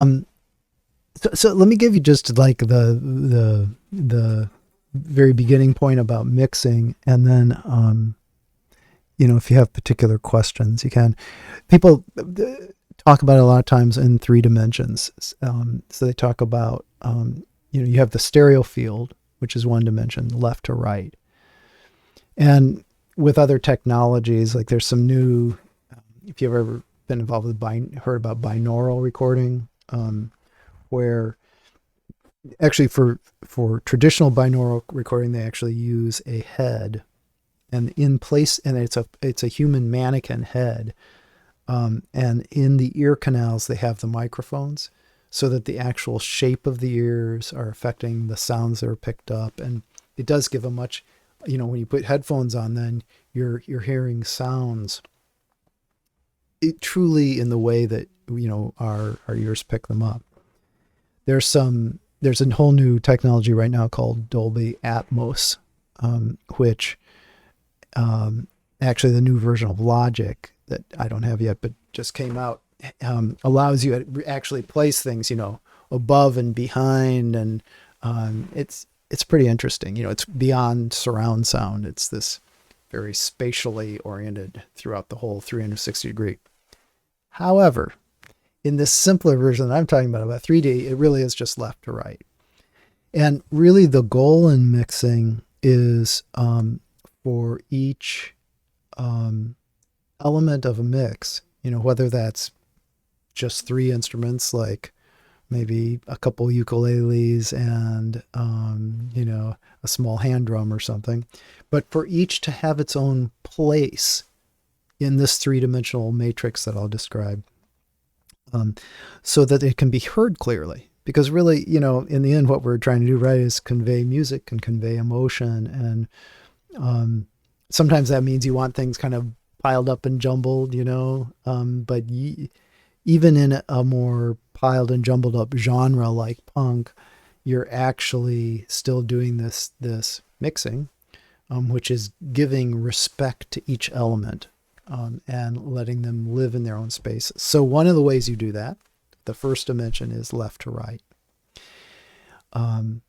Um, so let me give you just like the very beginning point about mixing, and then if you have particular questions, you can. People talk about it a lot of times in three dimensions. So they talk about you have the stereo field, which is one dimension, left to right, and with other technologies, like there's some new. If you've ever been involved with heard about binaural recording, where actually for traditional binaural recording they actually use a head and in place, and it's a human mannequin head, and in the ear canals they have the microphones so that the actual shape of the ears are affecting the sounds that are picked up. And it does give a much, when you put headphones on, then you're hearing sounds truly in the way that our ears pick them up. There's a whole new technology right now called Dolby Atmos, which actually the new version of Logic that I don't have yet, but just came out, allows you to actually place things, above and behind, and it's pretty interesting. It's beyond surround sound. It's this very spatially oriented throughout the whole 360 degree. However, in this simpler version that I'm talking about 3D, it really is just left to right. And really the goal in mixing is for each element of a mix, whether that's just three instruments, like maybe a couple ukuleles and, a small hand drum or something, but for each to have its own place in this three-dimensional matrix that I'll describe, so that it can be heard clearly. Because really, in the end, what we're trying to do, right, is convey music and convey emotion. And sometimes that means you want things kind of piled up and jumbled, but even in a more piled and jumbled up genre like punk, you're actually still doing this mixing, which is giving respect to each element, and letting them live in their own space. So one of the ways you do that, the first dimension, is left to right. And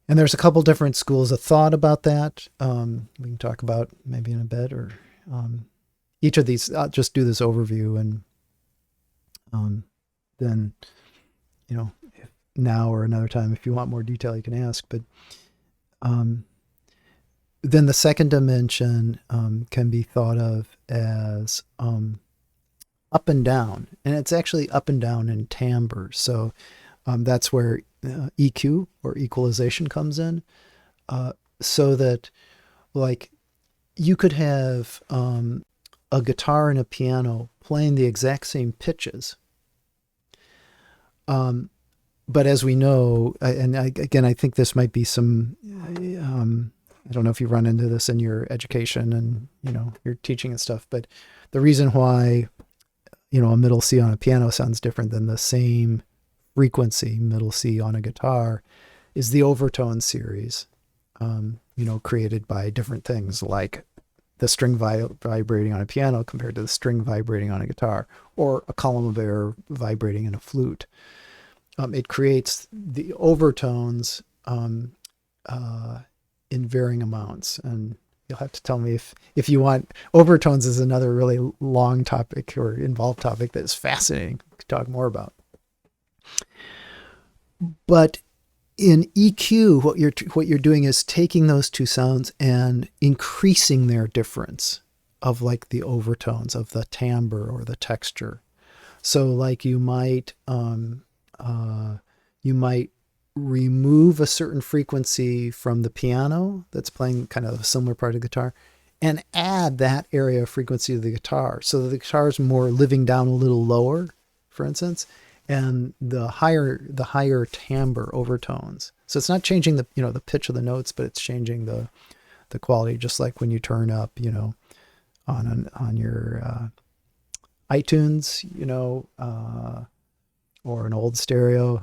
there's a couple different schools of thought about that. We can talk about maybe in a bit, or each of these. I'll just do this overview, and then, if now or another time, if you want more detail, you can ask. But then the second dimension can be thought of as up and down, and it's actually up and down in timbre. So that's where EQ, or equalization, comes in. So that, like, you could have a guitar and a piano playing the exact same pitches. But as we know, and again, I think this might be some, I don't know if you run into this in your education and, your teaching and stuff, but the reason why, a middle C on a piano sounds different than the same frequency middle C on a guitar is the overtone series, created by different things, like the string vibrating on a piano compared to the string vibrating on a guitar, or a column of air vibrating in a flute. It creates the overtones in varying amounts. And you'll have to tell me if you want. Overtones is another really long topic or involved topic that is fascinating to talk more about. But in EQ, what you're doing is taking those two sounds and increasing their difference of, like, the overtones of the timbre or the texture. So, like, you might remove a certain frequency from the piano that's playing kind of a similar part of the guitar, and add that area of frequency to the guitar, so that the guitar is more living down a little lower, for instance, and the higher timbre overtones. So it's not changing the pitch of the notes, but it's changing the quality, just like when you turn up, on your iTunes, or an old stereo,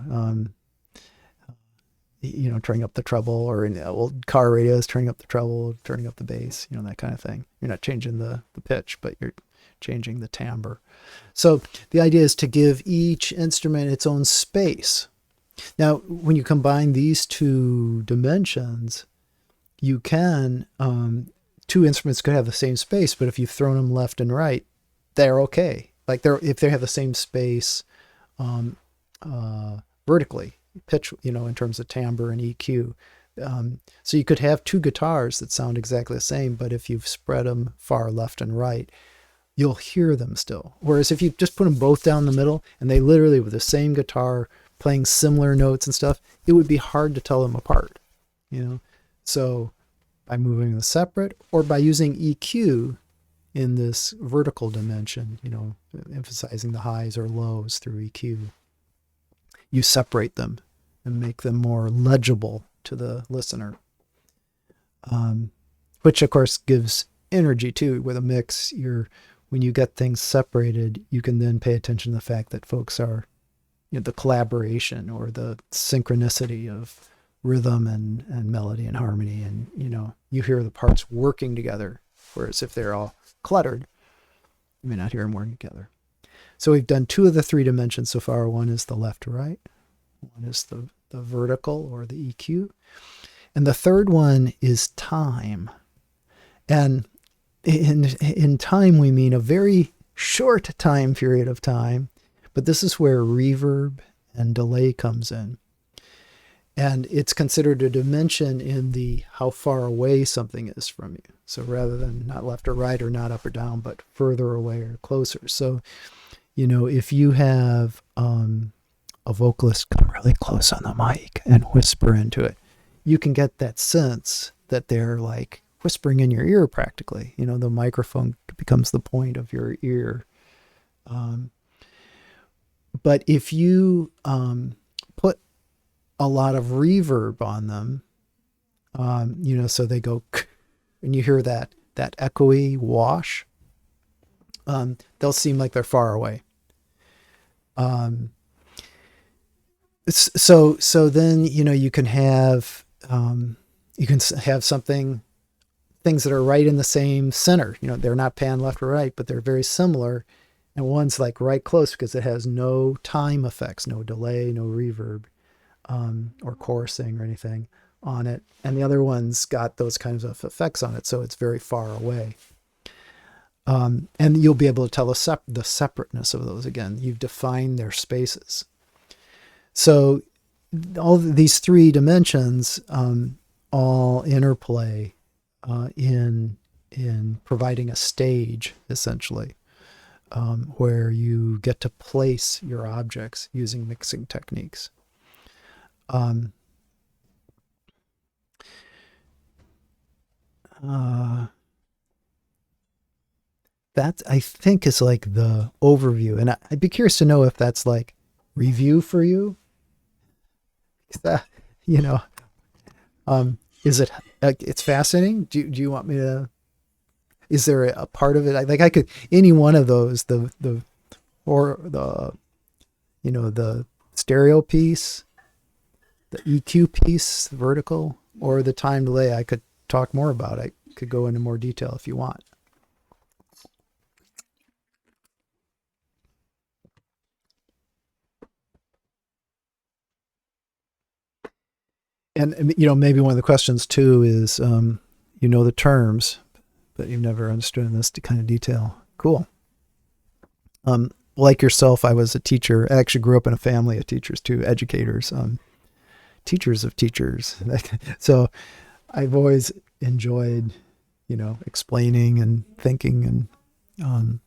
turning up the treble, or in old car radios, turning up the treble, turning up the bass, that kind of thing. You're not changing the pitch, but you're changing the timbre. So the idea is to give each instrument its own space. Now, when you combine these two dimensions, you can, two instruments could have the same space, but if you've thrown them left and right, they're okay. Like if they have the same space vertically, pitch, in terms of timbre and EQ. So you could have two guitars that sound exactly the same, but if you've spread them far left and right, you'll hear them still. Whereas if you just put them both down the middle and they literally with the same guitar playing similar notes and stuff, it would be hard to tell them apart, So by moving them separate or by using EQ in this vertical dimension, emphasizing the highs or lows through EQ, you separate them and make them more legible to the listener, which of course gives energy too. With a mix, when you get things separated, you can then pay attention to the fact that folks are, the collaboration or the synchronicity of rhythm and melody and harmony, and you hear the parts working together. Whereas if they're all cluttered, you may not hear them working together. So we've done two of the three dimensions so far. One is the left to right, one is the vertical or the EQ, and the third one is time. And in time we mean a very short time period of time, but this is where reverb and delay comes in. And it's considered a dimension in the how far away something is from you. So rather than not left or right or not up or down, but further away or closer. So, if you have a vocalist come really close on the mic and whisper into it, you can get that sense that they're like whispering in your ear practically. The microphone becomes the point of your ear. But if you put a lot of reverb on them, so they go, and you hear that echoey wash, they'll seem like they're far away. So then, you can have, things that are right in the same center. They're not panned left or right, but they're very similar. And one's like right close because it has no time effects, no delay, no reverb, or chorusing or anything on it. And the other one's got those kinds of effects on it, so it's very far away. And you'll be able to tell the separateness of those again. You've defined their spaces. So all these three dimensions all interplay in providing a stage, essentially, where you get to place your objects using mixing techniques. That I think is like the overview, and I'd be curious to know if that's like review for you. Is that, is it? It's fascinating. Do you want me to? Is there a part of it I could any one of those the stereo piece, the EQ piece, the vertical, or the time delay? I could talk more about. I could go into more detail if you want. And maybe one of the questions too is, the terms, but you've never understood in this kind of detail. Cool. Like yourself, I was a teacher. I actually grew up in a family of teachers too, educators, teachers of teachers. So I've always enjoyed, explaining and thinking and,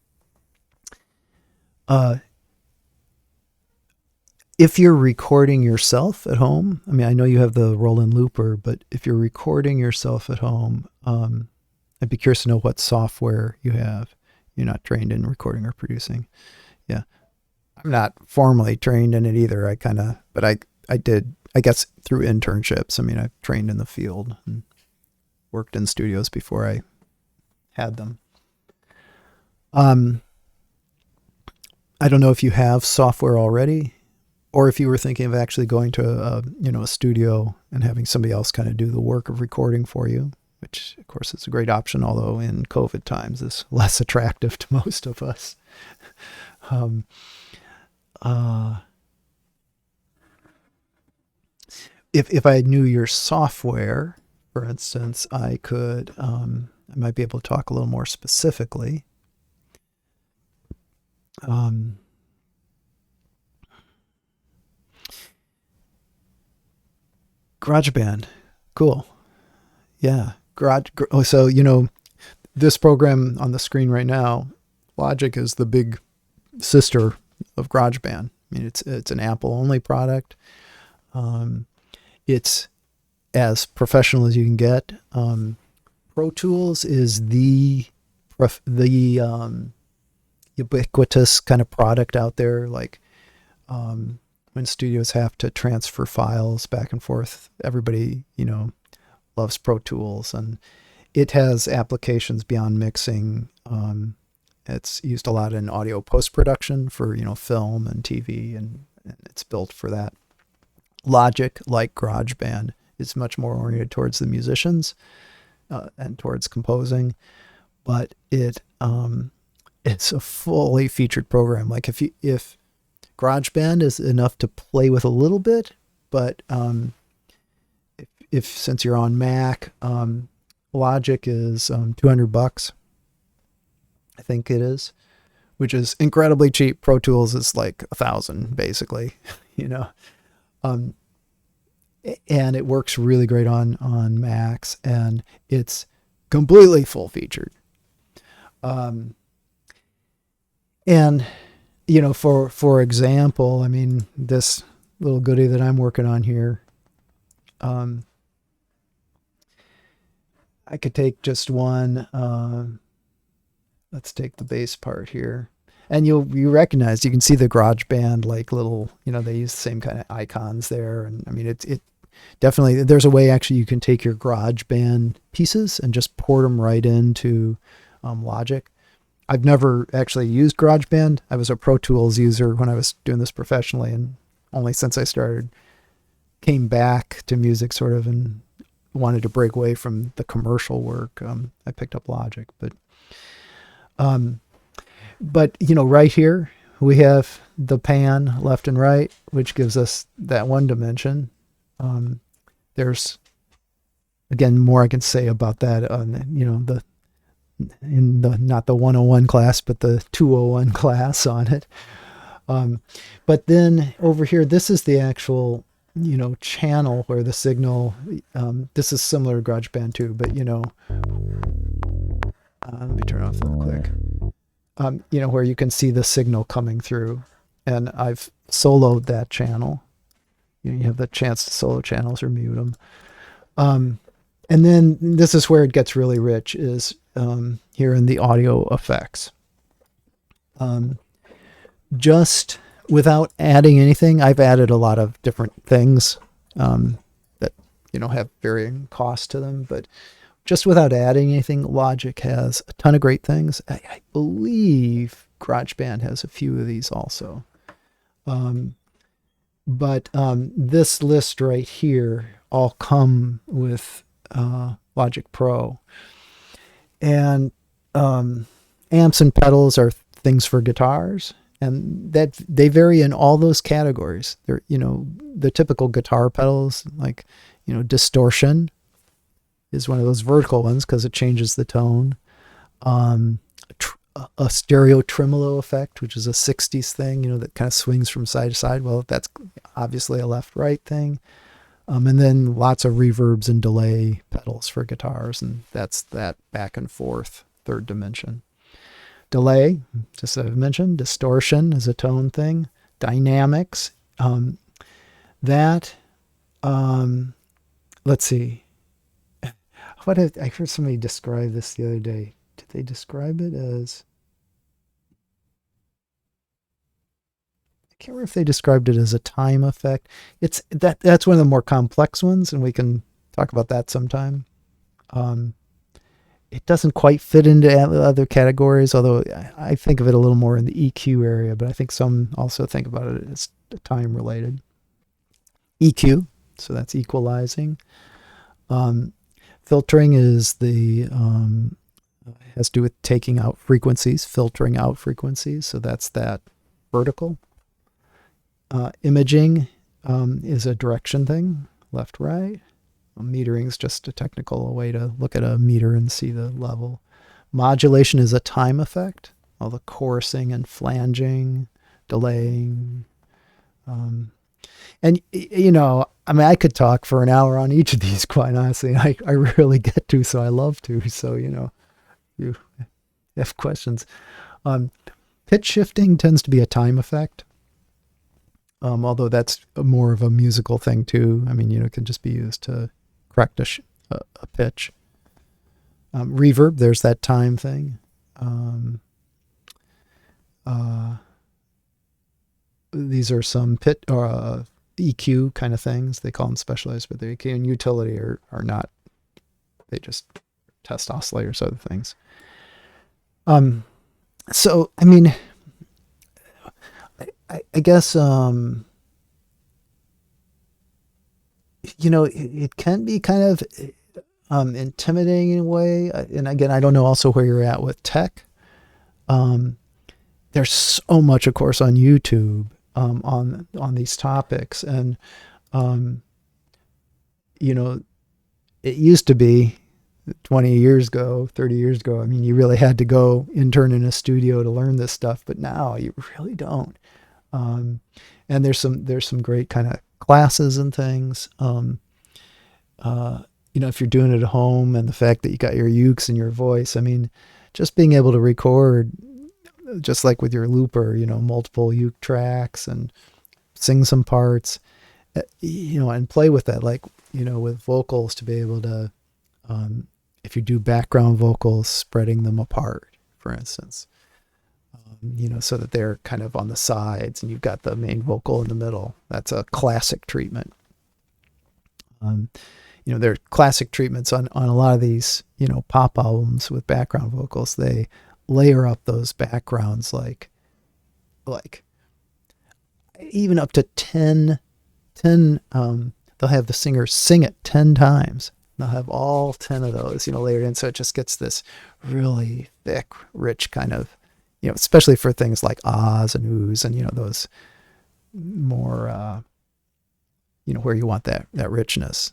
if you're recording yourself at home, I know you have the Roland Looper, but if you're recording yourself at home, I'd be curious to know what software you have. You're not trained in recording or producing. Yeah. I'm not formally trained in it either. But I did, I guess, through internships. I've trained in the field and worked in studios before I had them. I don't know if you have software already, or if you were thinking of actually going to a studio and having somebody else kind of do the work of recording for you, which of course is a great option, although in COVID times is less attractive to most of us. Um, uh, if I knew your software, for instance, I might be able to talk a little more specifically. GarageBand, cool. Yeah, so this program on the screen right now, Logic is the big sister of GarageBand. I mean, it's an Apple only product. It's as professional as you can get. Pro Tools is the ubiquitous kind of product out there. Like when studios have to transfer files back and forth, everybody loves Pro Tools, and it has applications beyond mixing. It's used a lot in audio post-production for film and TV, and it's built for that. Logic, like GarageBand, is much more oriented towards the musicians and towards composing, but it's a fully featured program. Like if GarageBand is enough to play with a little bit, but if since you're on Mac, Logic is $200, I think it is, which is incredibly cheap. Pro Tools is like $1,000 basically, and it works really great on Macs, and it's completely full featured. And for example, I mean, this little goodie that I'm working on here, I could take just one. Let's take the bass part here, and you recognize, you can see the GarageBand like little, they use the same kind of icons there, and I mean it definitely, there's a way actually you can take your GarageBand pieces and just port them right into Logic. I've never actually used GarageBand. I was a Pro Tools user when I was doing this professionally, and only since I came back to music sort of and wanted to break away from the commercial work, I picked up Logic. But right here we have the pan left and right, which gives us that one dimension. There's again more I can say about that on not the 101 class, but the 201 class on it. But then over here, this is the actual channel where the signal, this is similar to GarageBand too, but let me turn off the click. Where you can see the signal coming through, and I've soloed that channel. You have the chance to solo channels or mute them. And then this is where it gets really rich, is here in the audio effects. Just without adding anything, I've added a lot of different things that have varying costs to them, but just without adding anything, Logic has a ton of great things. I believe GarageBand has a few of these also. But this list right here all come with Logic Pro. And amps and pedals are things for guitars, and that they vary in all those categories. They're, the typical guitar pedals, like, distortion is one of those vertical ones because it changes the tone. A stereo tremolo effect, which is a 60s thing, that kind of swings from side to side. Well, that's obviously a left-right thing. And then lots of reverbs and delay pedals for guitars, and that's that back and forth third dimension. Delay, just as I mentioned, distortion is a tone thing. Dynamics, let's see. I heard somebody describe this the other day. Did they describe it as? I can't remember if they described it as a time effect. That's one of the more complex ones, and we can talk about that sometime. It doesn't quite fit into other categories, although I think of it a little more in the EQ area, but I think some also think about it as time related. EQ, so that's equalizing. Filtering is has to do with taking out frequencies, filtering out frequencies. So that's that vertical. Imaging is a direction thing, left, right. Metering is just a technical way to look at a meter and see the level. Modulation is a time effect, all the chorusing and flanging, delaying. And, I mean, I could talk for an hour on each of these, quite honestly. I rarely get to, so I love to. So, you have questions. Pitch shifting tends to be a time effect. Although that's more of a musical thing too. I mean, it can just be used to correct a pitch. Reverb, there's that time thing. These are some EQ kind of things. They call them specialized, but the EQ and utility are not. They just test oscillators, other things. So, I mean, I guess, it can be kind of intimidating in a way. And again, I don't know also where you're at with tech. There's so much, of course, on YouTube on these topics. And, it used to be 20 years ago, 30 years ago. I mean, you really had to go intern in a studio to learn this stuff, but now you really don't. And there's some great kind of classes and things. If you're doing it at home, and the fact that you got your ukes and your voice, I mean, just being able to record, just like with your looper, multiple uke tracks and sing some parts, and play with that, like, with vocals, to be able to, if you do background vocals, spreading them apart, for instance, so that they're kind of on the sides and you've got the main vocal in the middle. That's a classic treatment. There are classic treatments on a lot of these, pop albums with background vocals. They layer up those backgrounds like even up to 10, they'll have the singer sing it 10 times. They'll have all 10 of those, layered in. So it just gets this really thick, rich kind of, especially for things like ahs and oohs and, those more, where you want that richness.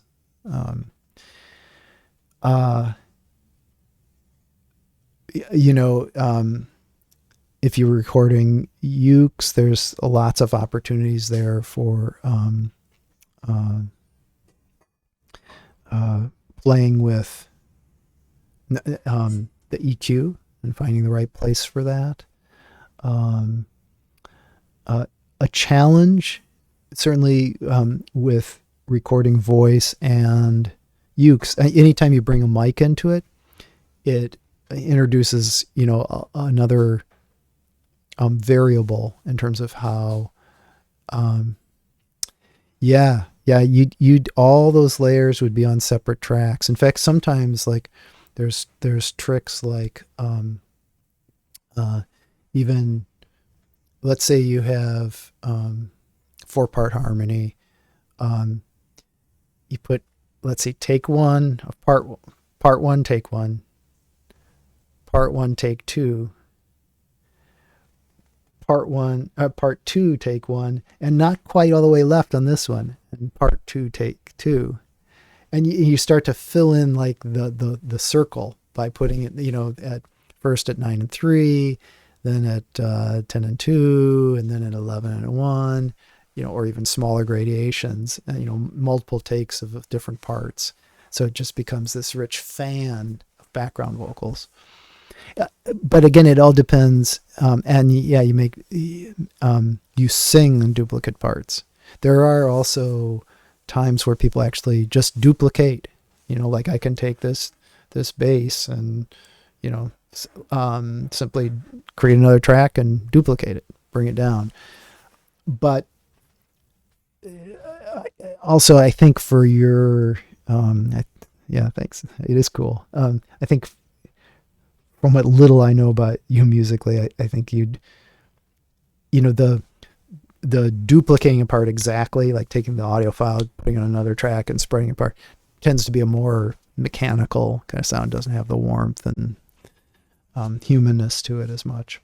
If you're recording ukes, there's lots of opportunities there for playing with the EQ and finding the right place for that. A challenge, certainly, with recording voice and ukes. Anytime you bring a mic into it, it introduces, another variable in terms of how, you'd all those layers would be on separate tracks. In fact, sometimes, like, there's tricks like, even, let's say you have 4-part harmony. You put, let's say, take one of part one, take one, part one, take two, part two, take one, and not quite all the way left on this one, and part two, take two. And you start to fill in like the circle by putting it, at first at 9 and 3, then at 10 and 2, and then at 11 and 1, or even smaller gradations, multiple takes of different parts. So it just becomes this rich fan of background vocals. But again, it all depends. You make, you sing in duplicate parts. There are also times where people actually just duplicate, like I can take this bass and, simply create another track and duplicate it, bring it down. But also, I think for your, thanks. It is cool. I think from what little I know about you musically, I think you'd, the duplicating apart exactly, like taking the audio file, putting on another track and spreading it apart, tends to be a more mechanical kind of sound, doesn't have the warmth and humanness to it as much.